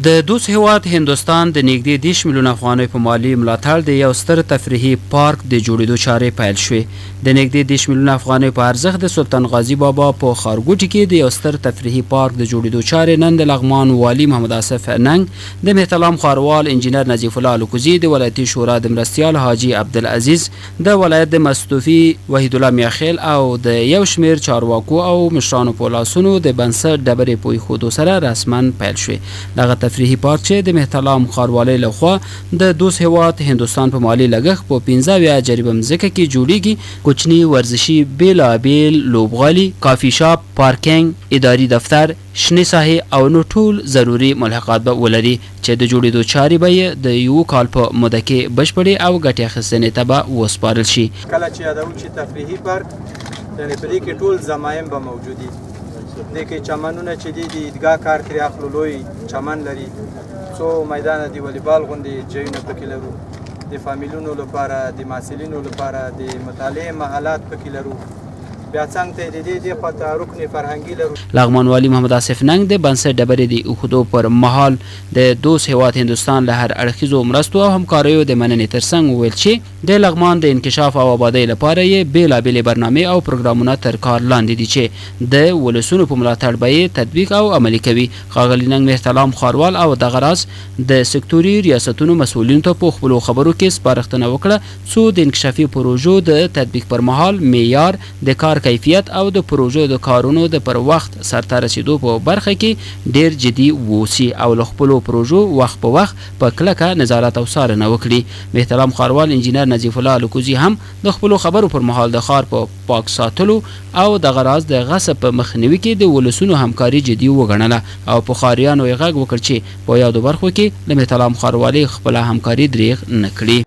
د دوست هېواد هندوستان د نېږدې 10 میلیونه افغانیو په مالي ملاتړ د یو ستر تفریحي پارک د جوړېدو چارې پیل شوې. د نېږدې 10 میلیونه افغانیو په ارزښت د سلطان غازي بابا په ښارګوټي کې د یو ستر تفریحي پارک د جوړېدو چارې نن د لغمان والي محمد ننګ، د مهترلام ښاروال انجنیر نظیف الله الکوزي، د ولایتي شورا د مرستیال حاجي عبدالعزیز، د ولایت د مستوفي وحید میاخیل او د یو شمیر چارواکو او مشرانو په لاسونو د بنسټ ډبرې په ایښودو سره رسما پیل شوې. دغه تفریحي پارک چې د مهترلام ښاروالۍ لخوا د دوست هېواد هندوستان په مالي لګښت په 15 جریبه مځکه کې جوړیږي. کوچني ورزشي بیلابیل لوبغالي، کافي شاپ، پارکینګ، اداري دفتر، شنې ساحې او نو ټول ضروري ملحقات به ولري چې د جوړېدو چارې به یې د یو کال په موده کې بشپړې او ګټې اخیستنې ته به وسپارل شي. کله چې یادوو چې تفریحي پارک یعنې په دې کې ټول ضمایم به موجود دي. دې کې چمنونه چې دي د عیدګاه کار ترې اخلو، لوی چمن لري، څو میدانه د والیبال غوندې ځایونه پکې لرو، د فامیلونو لپاره، د محصلینو لپاره د مطالعې محلات پکې لرو. بیا څنګ ته د دې خواته رکن فرهنګي لرو. لغمان والي محمد ننګ د بنسټ ډبرې د ایښودو پر مهال د دوست هېواد هندوستان له هر اړخیزو مرستو او همکاریو د مننې ترڅنګ وویل چې د لغمان د انکشاف او آبادۍ لپاره یې بېلابېلې برنامې او پروګرامونه تر کار لاندې دي چې د ولسونو په ملاتړ به یې تطبیق او عملي کوي. ښاغلي ننګ مهترلام ښاروال او دغه راز د سکتوري ریاستونو مسؤلینو ته په خپلو خبرو کې سپارښتنه وکړه څو د انکشافي پروژو د تطبیق پر مهال معیار، د کار کیفیت او د پروژو د کارونو د پر وخت سرته رسیدو په برخه کې ډیر جدي واوسي او له خپلو پروژو وخت په وخت په کلکه نظارت او څارنه وکړي. مهترلام ښاروال انجنیر نظیف الله الکوزي هم د خپلو خبرو پر مهال د ښار په پاک ساتلو او دغه راز د غصب په مخنیوي کې د ولسونو همکاري جدي وګڼله او په ښاریانو یې غږ وکړ چې په یادو برخو کې د مهترلام ښاروالۍ خپله همکاري دریغ نه کړي.